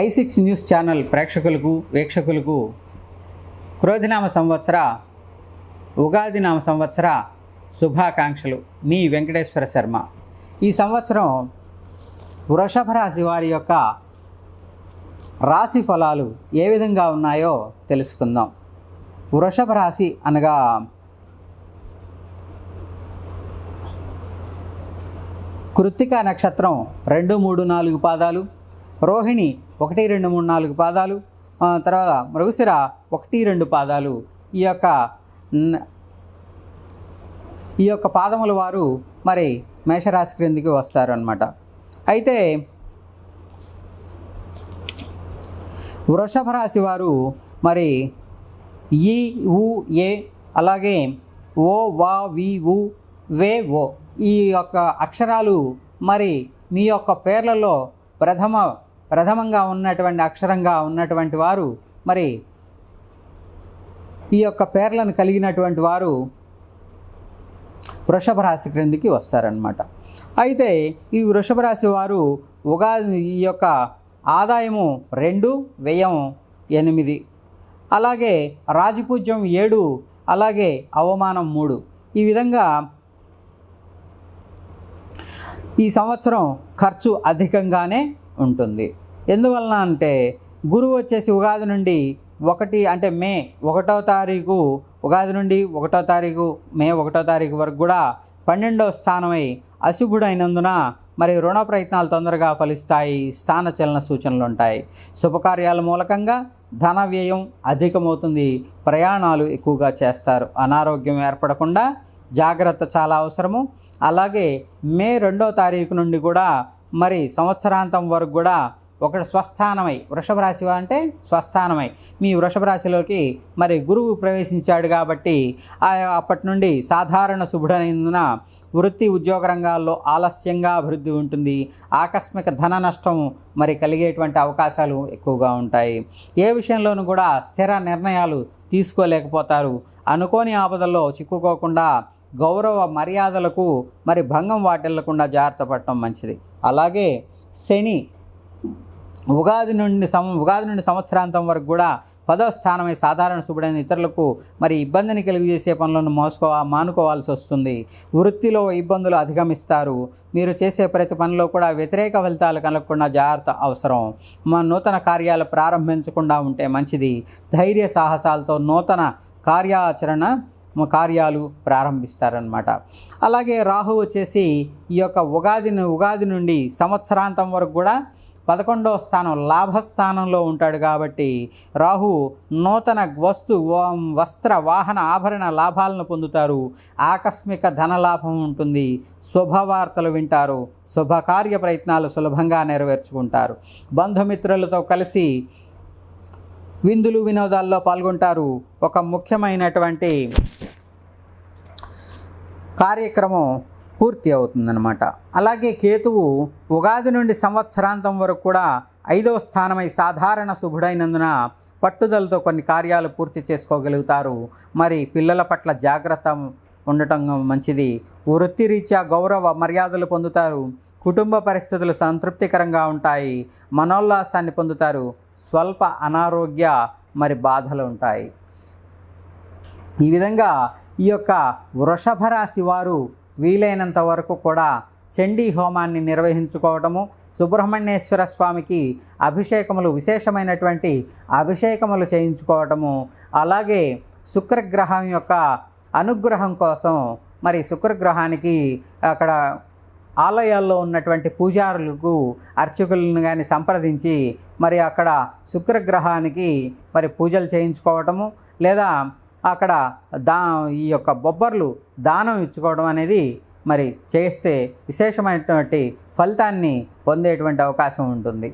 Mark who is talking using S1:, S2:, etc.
S1: i6 news channel ప్రేక్షకులకు వీక్షకులకు క్రోధినామ సంవత్సర ఉగాది నామ సంవత్సర శుభాకాంక్షలు. మీ వెంకటేశ్వర శర్మ. ఈ సంవత్సరం వృషభ రాశి వారి యొక్క రాశి ఫలాలు ఏ విధంగా ఉన్నాయో తెలుసుకుందాం. వృషభ రాశి అనగా కృత్తిక నక్షత్రం 2, 3, 4 పాదాలు, రోహిణి 1, 2, 3, 4 పాదాలు, తర్వాత మృగశిర 1, 2 పాదాలు. ఈ యొక్క పాదముల వారు మరి మేషరాశి క్రిందికి వస్తారు అన్నమాట. అయితే వృషభ రాశి వారు మరి ఈ ఉ ఏ అలాగే ఓ వా వి ఉ వే ఓ ఈ యొక్క అక్షరాలు మరి మీ యొక్క పేర్లలో ప్రథమంగా ఉన్నటువంటి అక్షరంగా ఉన్నటువంటి వారు మరి ఈ యొక్క పేర్లను కలిగినటువంటి వారు వృషభ రాశి క్రిందికి వస్తారనమాట. అయితే ఈ వృషభ రాశి వారు ఉగాది ఈ యొక్క ఆదాయము 2, వ్యయం 8, అలాగే రాజపూజ్యం 7, అలాగే అవమానం 3. ఈ విధంగా ఈ సంవత్సరం ఖర్చు అధికంగానే ఉంటుంది. ఎందువలన అంటే గురువు వచ్చేసి ఉగాది నుండి మే 1వ తారీఖు ఉగాది నుండి 1వ తారీఖు మే 1వ తారీఖు వరకు కూడా 12వ స్థానమై అశుభుడైనందున మరి రుణ ప్రయత్నాలు తొందరగా ఫలిస్తాయి. స్థానచలన సూచనలు ఉంటాయి. శుభకార్యాల మూలకంగా ధన వ్యయం అధికమవుతుంది. ప్రయాణాలు ఎక్కువగా చేస్తారు. అనారోగ్యం ఏర్పడకుండా జాగ్రత్త చాలా అవసరము. అలాగే మే 2వ తారీఖు నుండి కూడా మరి సంవత్సరాంతం వరకు కూడా ఒకటి స్వస్థానమై వృషభ రాశి అంటే స్వస్థానమై మీ వృషభ రాశిలోకి మరి గురువు ప్రవేశించాడు కాబట్టి అప్పటి నుండి సాధారణ శుభుడైనందున వృత్తి ఉద్యోగ రంగాల్లో ఆలస్యంగా అభివృద్ధి ఉంటుంది. ఆకస్మిక ధన నష్టం మరి కలిగేటువంటి అవకాశాలు ఎక్కువగా ఉంటాయి. ఏ విషయంలోనూ కూడా స్థిర నిర్ణయాలు తీసుకోలేకపోతారు. అనుకోని ఆపదల్లో చిక్కుకోకుండా గౌరవ మర్యాదలకు మరి భంగం వాటిల్లకుండా జాగ్రత్త పడటం మంచిది. అలాగే శని ఉగాది నుండి సంవత్సరాంతం వరకు కూడా 10వ స్థానమై సాధారణ శుభుడైన ఇతరులకు మరి ఇబ్బందిని కలిగజేసే పనులను మానుకోవాల్సి వస్తుంది. వృత్తిలో ఇబ్బందులు అధిగమిస్తారు. మీరు చేసే ప్రతి పనిలో కూడా వ్యతిరేక ఫలితాలు కలగకుండా జాగ్రత్త అవసరం. నూతన కార్యాలు ప్రారంభించకుండా ఉంటే మంచిది. ధైర్య సాహసాలతో నూతన కార్యాలు ప్రారంభిస్తారనమాట. అలాగే రాహు వచ్చేసి ఈ యొక్క ఉగాది నుండి సంవత్సరాంతం వరకు కూడా 11వ స్థానం లాభస్థానంలో ఉంటాడు కాబట్టి రాహు నూతన వస్త్ర వాహన ఆభరణ లాభాలను పొందుతారు. ఆకస్మిక ధనలాభం ఉంటుంది. శుభవార్తలు వింటారు. శుభకార్య ప్రయత్నాలు సులభంగా నెరవేర్చుకుంటారు. బంధుమిత్రులతో కలిసి విందులు వినోదాల్లో పాల్గొంటారు. ఒక ముఖ్యమైనటువంటి కార్యక్రమం పూర్తి అవుతుందన్నమాట. అలాగే కేతువు ఉగాది నుండి సంవత్సరాంతం వరకు కూడా 5వ స్థానమై సాధారణ శుభుడైనందున పట్టుదలతో కొన్ని కార్యాలు పూర్తి చేసుకోగలుగుతారు. మరి పిల్లల పట్ల జాగ్రత్త ఉండటం మంచిది. వృత్తిరీత్యా గౌరవ మర్యాదలు పొందుతారు. కుటుంబ పరిస్థితులు సంతృప్తికరంగా ఉంటాయి. మనోల్లాసాన్ని పొందుతారు. స్వల్ప అనారోగ్య మరి బాధలు ఉంటాయి. ఈ విధంగా ఈ యొక్క వృషభ రాశి వారు వీలైనంత వరకు కూడా చండీ హోమాన్ని నిర్వహించుకోవటము, సుబ్రహ్మణ్యేశ్వర స్వామికి విశేషమైనటువంటి అభిషేకములు చేయించుకోవటము, అలాగే శుక్రగ్రహం యొక్క అనుగ్రహం కోసం మరి శుక్రగ్రహానికి అక్కడ ఆలయాల్లో ఉన్నటువంటి పూజారులకు అర్చకులను కానీ సంప్రదించి మరి అక్కడ శుక్రగ్రహానికి మరి పూజలు చేయించుకోవటము, లేదా అక్కడ ఈ యొక్క బొబ్బర్లు దానం ఇచ్చుకోవడం అనేది మరి చేస్తే విశేషమైనటువంటి ఫలితాన్ని పొందేటువంటి అవకాశం ఉంటుంది.